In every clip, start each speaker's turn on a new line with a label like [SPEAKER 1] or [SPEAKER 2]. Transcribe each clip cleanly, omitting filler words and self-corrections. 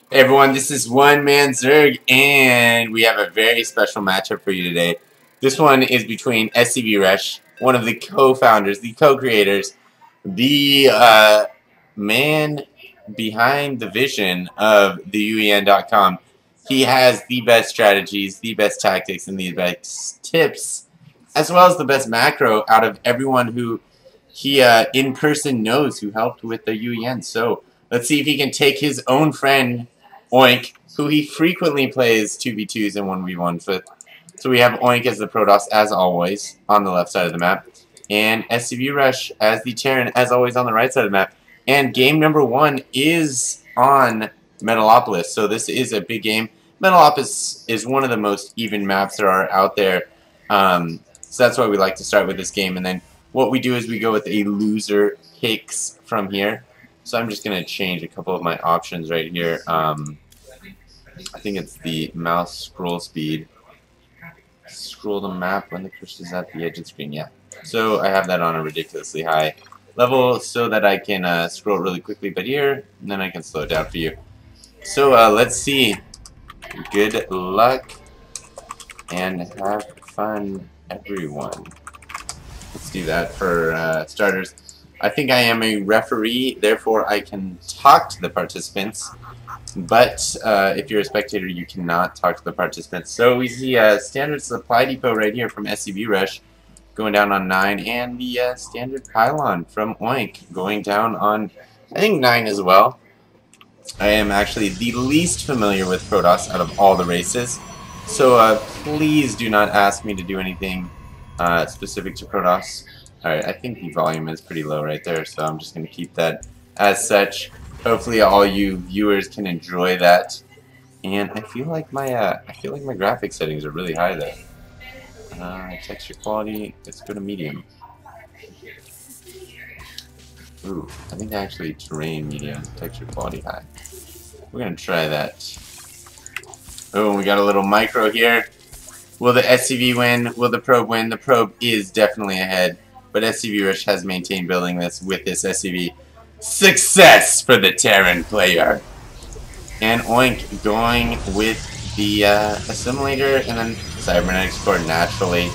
[SPEAKER 1] Hey everyone, this is One Man Zerg, and we have a very special matchup for you today. This one is between SCVRush, one of the co-founders, the co-creators, the man behind the vision of TheUEN.com. He has the best strategies, the best tactics, and the best tips, as well as the best macro out of everyone who he in person knows who helped with the UEN. So let's see if he can take his own friend Oink, who he frequently plays 2v2s and 1v1s with. So we have Oink as the Protoss, as always, on the left side of the map. And SCVRush as the Terran, as always, on the right side of the map. And game number 1 is on Metalopolis. So this is a big game. Metalopolis is one of the most even maps there are out there. So that's why we like to start with this game. And then what we do is we go with a loser picks from here. So I'm just going to change a couple of my options right here. I think it's the mouse scroll speed. Scroll the map when the cursor is at the edge of the screen. Yeah. So I have that on a ridiculously high level so that I can scroll really quickly. But here, and then I can slow it down for you. So let's see. Good luck and have fun, everyone. Let's do that for starters. I think I am a referee, therefore I can talk to the participants. But if you're a spectator, you cannot talk to the participants. So we see a standard supply depot right here from SCVRush going down on 9, and the standard pylon from Oink going down on, I think, 9 as well. I am actually the least familiar with Protoss out of all the races. So please do not ask me to do anything specific to Protoss. Alright, I think the volume is pretty low right there, so I'm just going to keep that as such. Hopefully all you viewers can enjoy that. And I feel like my graphics settings are really high there. Texture quality, let's go to medium. Ooh, I think actually terrain medium, texture quality high. We're going to try that. Oh, we got a little micro here. Will the SCV win? Will the probe win? The probe is definitely ahead. But SCVRush has maintained building this with this SCV. Success for the Terran player. And Oink going with the assimilator and then cybernetics core naturally.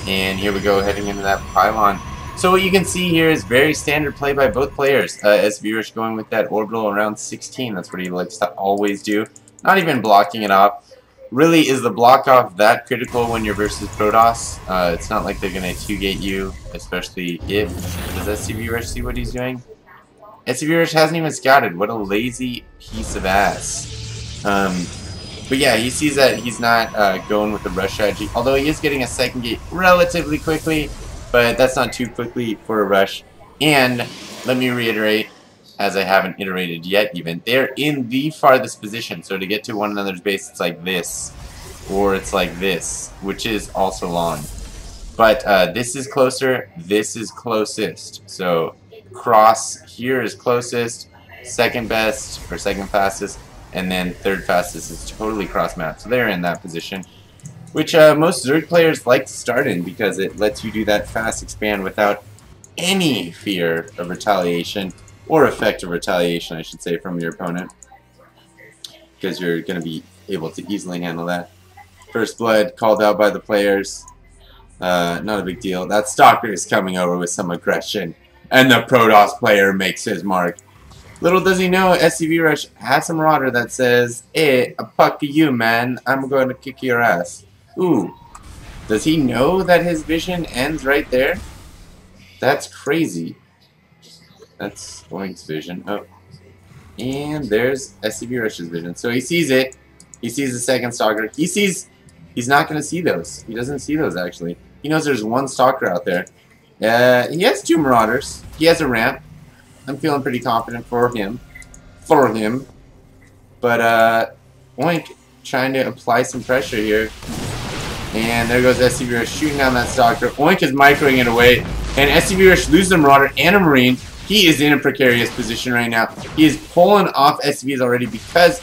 [SPEAKER 1] And here we go, heading into that pylon. So what you can see here is very standard play by both players. SCVRush going with that orbital around 16. That's what he likes to always do. Not even blocking it off. Really, is the block off that critical when you're versus Protoss? It's not like they're going to 2-gate you, especially if... Does SCVRush see what he's doing? SCVRush hasn't even scouted. What a lazy piece of ass. But yeah, he sees that he's not going with the rush strategy, although he is getting a second gate relatively quickly, but that's not too quickly for a rush. And let me reiterate, as I haven't iterated yet even, they're in the farthest position. So to get to one another's base, it's like this, or it's like this, which is also long. But this is closer, this is closest. So cross here is closest, second best, or second fastest, and then third fastest is totally cross map. So they're in that position, which most Zerg players like to start in because it lets you do that fast expand without any fear of retaliation. Or effective retaliation, I should say, from your opponent. Because you're going to be able to easily handle that. First blood called out by the players. Not a big deal. That Stalker is coming over with some aggression. And the Protoss player makes his mark. Little does he know, SCVRush has a marauder that says, "Hey, a puck to you, man. I'm going to kick your ass." Ooh. Does he know that his vision ends right there? That's crazy. That's Oink's vision. Oh. And there's SCVRush's vision. So he sees it. He sees the second Stalker. He's not going to see those. He doesn't see those, actually. He knows there's one Stalker out there. He has 2 Marauders. He has a ramp. I'm feeling pretty confident for him. But, Oink trying to apply some pressure here. And there goes SCVRush shooting down that Stalker. Oink is microing it away. And SCVRush loses a Marauder and a Marine. He is in a precarious position right now. He is pulling off SCVs already because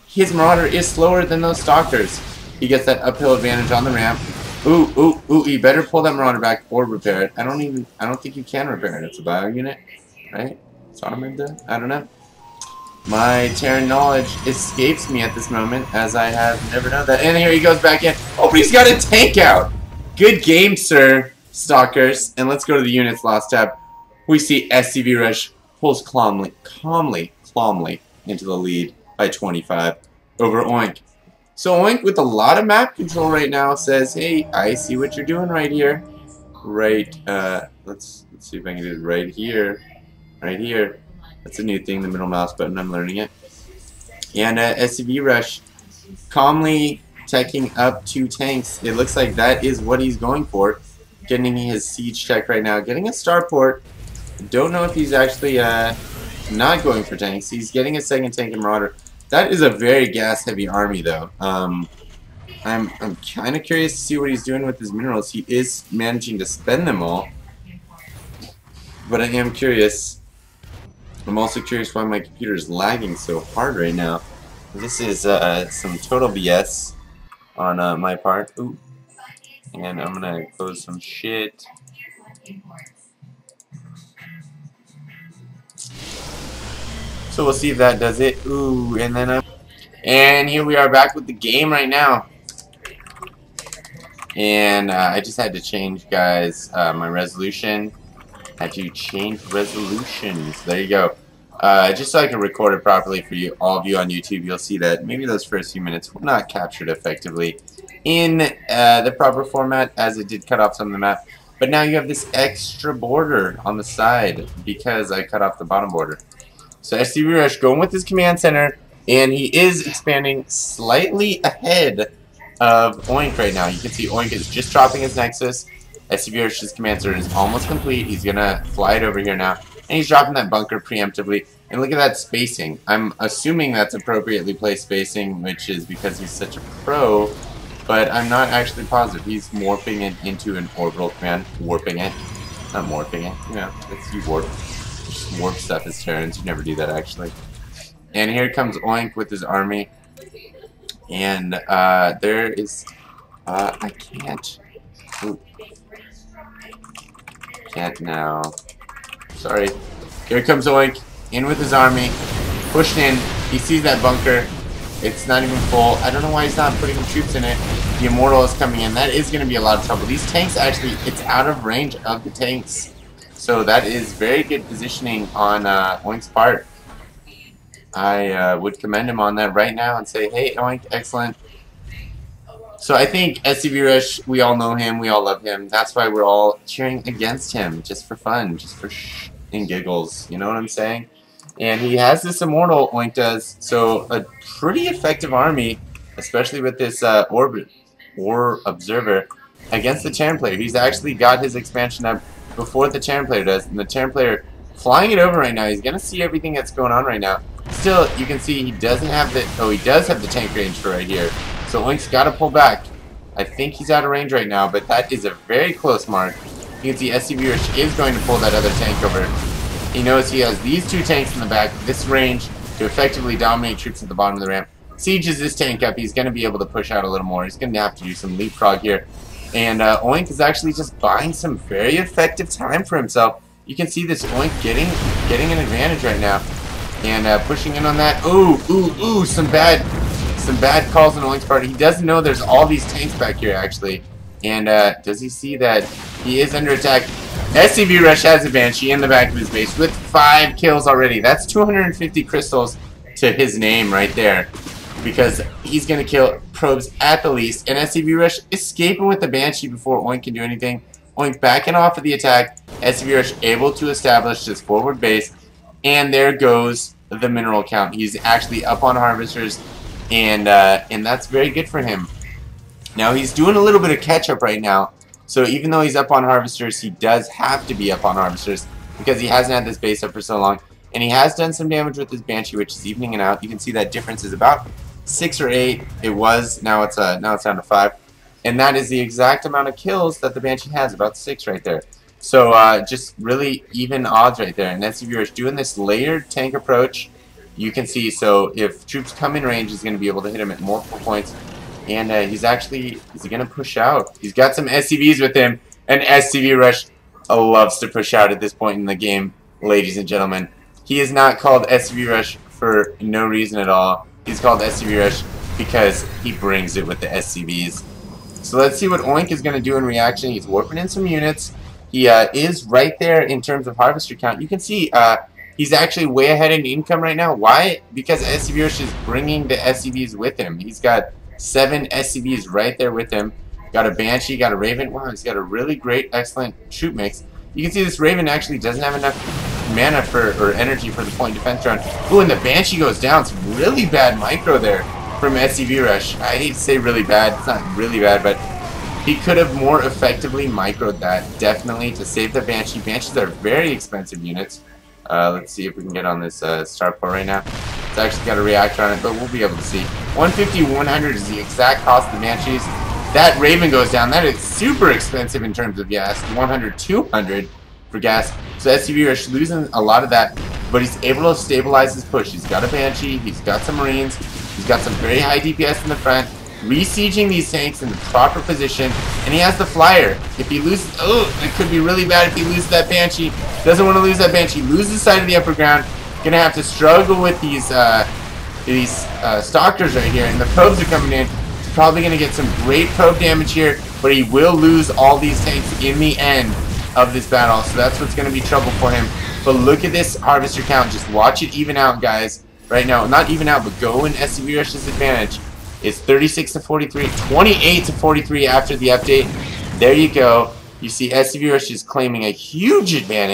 [SPEAKER 1] his Marauder is slower than those Stalkers. He gets that uphill advantage on the ramp. Ooh, ooh, ooh, he better pull that Marauder back or repair it. I don't think you can repair it. It's a bio unit, right? That's what I'm into. I don't know. My Terran knowledge escapes me at this moment, as I have never known that. And here he goes back in. Oh, but he's got a tank out! Good game, sir, Stalkers. And let's go to the units lost tab. We see SCVRush pulls calmly into the lead by 25 over Oink. So Oink, with a lot of map control right now, says, hey, I see what you're doing right here. Right, let's see if I can do it right here. Right here. That's a new thing, the middle mouse button, I'm learning it. And SCVRush calmly taking up 2 tanks. It looks like that is what he's going for. Getting his siege check right now. Getting a starport. Don't know if he's actually not going for tanks. He's getting a second tank and marauder. That is a very gas-heavy army, though. I'm kind of curious to see what he's doing with his minerals. He is managing to spend them all. But I am curious. I'm also curious why my computer is lagging so hard right now. This is some total BS on my part. Ooh. And I'm gonna close some shit. So we'll see if that does it. Ooh, and then and here we are back with the game right now. And I just had to change, guys, my resolution. Had to change resolutions. There you go. Just so I can record it properly for you, all of you on YouTube. You'll see that maybe those first few minutes were not captured effectively in the proper format, as it did cut off some of the map. But now you have this extra border on the side because I cut off the bottom border. So SCVRush going with his command center, and he is expanding slightly ahead of Oink right now. You can see Oink is just dropping his Nexus. SCVRush's command center is almost complete. He's gonna fly it over here now, and he's dropping that bunker preemptively. And look at that spacing. I'm assuming that's appropriately placed spacing, which is because he's such a pro, but I'm not actually positive. He's morphing it into an orbital command. Warping it. Not morphing it. You know, it's you warp. Just warp stuff as Terrans. You never do that, actually. And here comes Oink with his army. And there is... I can't... Ooh. Can't now. Sorry. Here comes Oink, in with his army, pushed in. He sees that bunker. It's not even full. I don't know why he's not putting troops in it. The Immortal is coming in. That is going to be a lot of trouble. These tanks, actually, it's out of range of the tanks. So that is very good positioning on Oink's part. I would commend him on that right now and say, hey, Oink, excellent. So I think SCVRush, we all know him, we all love him. That's why we're all cheering against him, just for fun, just for and giggles. You know what I'm saying? And he has this Immortal, Oink does, so a pretty effective army, especially with this War Observer, against the Terran player. He's actually got his expansion up before the Terran player does, and the Terran player flying it over right now. He's gonna see everything that's going on right now. Still, you can see he doesn't have the... Oh, he does have the tank range for right here. So Oink's got to pull back. I think he's out of range right now, but that is a very close mark. You can see SCVRush is going to pull that other tank over. He knows he has these 2 tanks in the back, this range, to effectively dominate troops at the bottom of the ramp. Sieges this tank up. He's going to be able to push out a little more. He's going to have to do some leapfrog here. And Oink is actually just buying some very effective time for himself. You can see this Oink getting an advantage right now. And pushing in on that. Ooh, some bad calls on Oink's part. He doesn't know there's all these tanks back here, actually. And does he see that he is under attack? SCVRush has a Banshee in the back of his base with 5 kills already. That's 250 crystals to his name right there. Because he's going to kill probes at the least. And SCVRush escaping with the Banshee before Oink can do anything. Oink backing off of the attack. SCVRush able to establish his forward base. And there goes the mineral count. He's actually up on harvesters. And that's very good for him. Now he's doing a little bit of catch up right now. So even though he's up on harvesters, he does have to be up on harvesters because he hasn't had this base up for so long. And he has done some damage with his Banshee, which is evening it out. You can see that difference is about 6 or 8. It was, now it's down to 5. And that is the exact amount of kills that the Banshee has, about 6 right there. So just really even odds right there. And SCVRush doing this layered tank approach. You can see, so if troops come in range, he's going to be able to hit him at multiple points. And he's actually, is he going to push out? He's got some SCVs with him. And SCVRush loves to push out at this point in the game, ladies and gentlemen. He is not called SCVRush for no reason at all. He's called SCVRush because he brings it with the SCVs. So let's see what Oink is going to do in reaction. He's warping in some units. He is right there in terms of harvester count. You can see he's actually way ahead in income right now. Why? Because SCVRush is bringing the SCVs with him. He's got 7 SCVs right there with him. Got a Banshee, got a Raven. Wow, he's got a really great, excellent troop mix. You can see this Raven actually doesn't have enough mana or energy for the point defense drone. Ooh, and the Banshee goes down. Some really bad micro there from SCVRush. I hate to say really bad. It's not really bad, but he could have more effectively microed that, definitely, to save the Banshee. Banshees are very expensive units. Let's see if we can get on this Starport right now. It's actually got a reactor on it, but we'll be able to see. 150, 100 is the exact cost of the Banshees. That Raven goes down. That is super expensive in terms of gas. 100, 200 for gas. So SCVRush losing a lot of that, but he's able to stabilize his push. He's got a Banshee. He's got some Marines. He's got some very high DPS in the front. Re-sieging these tanks in the proper position, and he has the flyer. If he loses, oh, it could be really bad if he loses that Banshee. Doesn't want to lose that Banshee. Loses side of the upper ground. Gonna have to struggle with these stalkers right here, and the probes are coming in. He's probably gonna get some great probe damage here, but he will lose all these tanks in the end of this battle. So that's what's gonna be trouble for him. But look at this harvester count. Just watch it even out, guys. Right now, not even out, but go in SCVRush's advantage. It's 36 to 43, 28 to 43 after the update. There you go. You see SCVRush is claiming a huge advantage.